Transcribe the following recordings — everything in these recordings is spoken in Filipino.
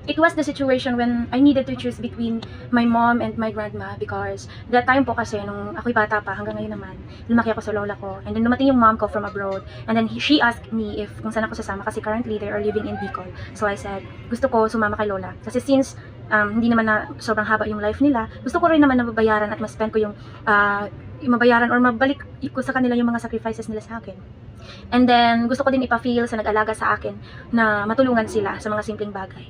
it was the situation when I needed to choose between my mom and my grandma because that time po kasi nung ako'y bata pa hanggang ngayon naman, lumaki ako sa lola ko. And then dumating yung mom ko from abroad. And then she asked me if kung saan ako sasama kasi currently they are living in Bicol. So I said, gusto ko sumama kay lola. Kasi since hindi naman na sobrang haba yung life nila, gusto ko rin naman na mabayaran at ma-spend ko yung mabayaran or mabalik ko sa kanila yung mga sacrifices nila sa akin. And then gusto ko din ipa-feel sa nag-alaga sa akin na matulungan sila sa mga simpleng bagay.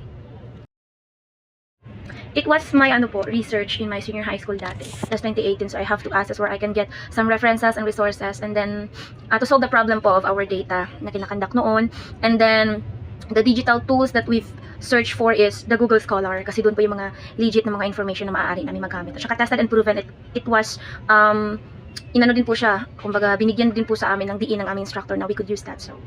It was my research in my senior high school dati. That's 2018, so I have to access where I can get some references and resources and then to solve the problem po of our data na kinakandak noon. And then the digital tools that we've searched for is the Google Scholar kasi doon po yung mga legit na mga information na maaari namin magamit. At saka tested and proven it was inano din po siya, kumbaga binigyan din po sa amin ng diin ng aming instructor na we could use that. So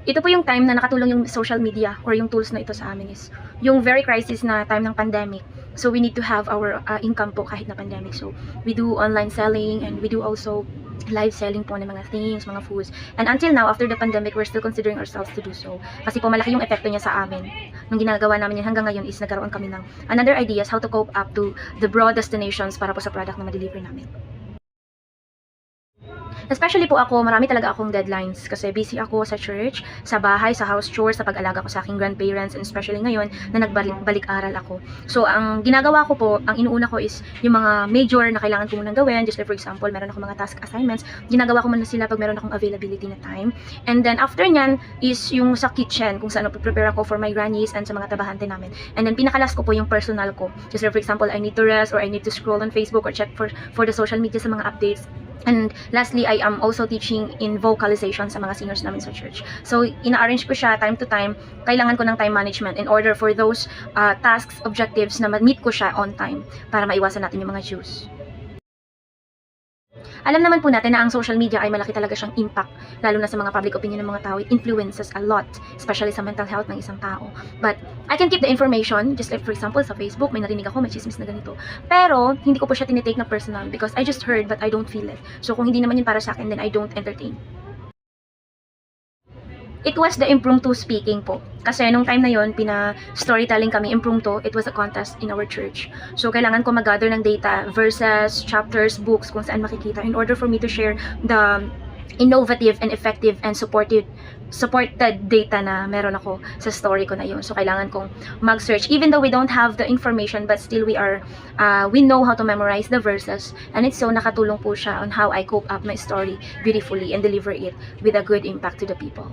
ito po yung time na nakatulong yung social media or yung tools na ito sa amin is yung very crisis na time ng pandemic. So we need to have our income po kahit na pandemic. So we do online selling and we do also live selling po ng mga things, mga foods. And until now, after the pandemic, we're still considering ourselves to do so. Kasi po malaki yung epekto niya sa amin. Nung ginagawa namin yan hanggang ngayon is nagkaroon kami ng another ideas how to cope up to the broad destinations para po sa product na ma-deliver namin. Especially po ako, marami talaga akong deadlines kasi busy ako sa church, sa bahay, sa house chores, sa pag-alaga ko sa aking grandparents, and especially ngayon na nagbalik-aral ako. So, ang ginagawa ko po, ang inuuna ko is yung mga major na kailangan ko munang gawin. Just like for example, meron ako mga task assignments, ginagawa ko muna sila pag meron akong availability na time. And then after nyan is yung sa kitchen, kung saan prepare ako for my grannies and sa mga tabahante namin. And then pinakalas ko po yung personal ko. Just like for example, I need to rest or I need to scroll on Facebook or check for the social media sa mga updates. And lastly, I am also teaching in vocalization sa mga singers namin sa church. So, ina-arrange ko siya time to time. Kailangan ko ng time management in order for those tasks, objectives na ma-meet ko siya on time para maiwasan natin yung mga cues. Alam naman po natin na ang social media ay malaki talaga siyang impact, lalo na sa mga public opinion ng mga tao. It influences a lot, especially sa mental health ng isang tao. But I can keep the information, just like for example sa Facebook, may narinig ako, may chismis na ganito. Pero hindi ko po siya tinitake na personal because I just heard but I don't feel it. So kung hindi naman yun para sa akin, then I don't entertain. It was the impromptu speaking po. Kasi nung time na yon, pina-storytelling kami impromptu. It was a contest in our church. So, kailangan ko mag-gather ng data, verses, chapters, books, kung saan makikita in order for me to share the innovative and effective and supported data na meron ako sa story ko na yun. So, kailangan kong mag-search. Even though we don't have the information, but still we know how to memorize the verses. And it's so nakatulong po siya on how I cope up my story beautifully and deliver it with a good impact to the people.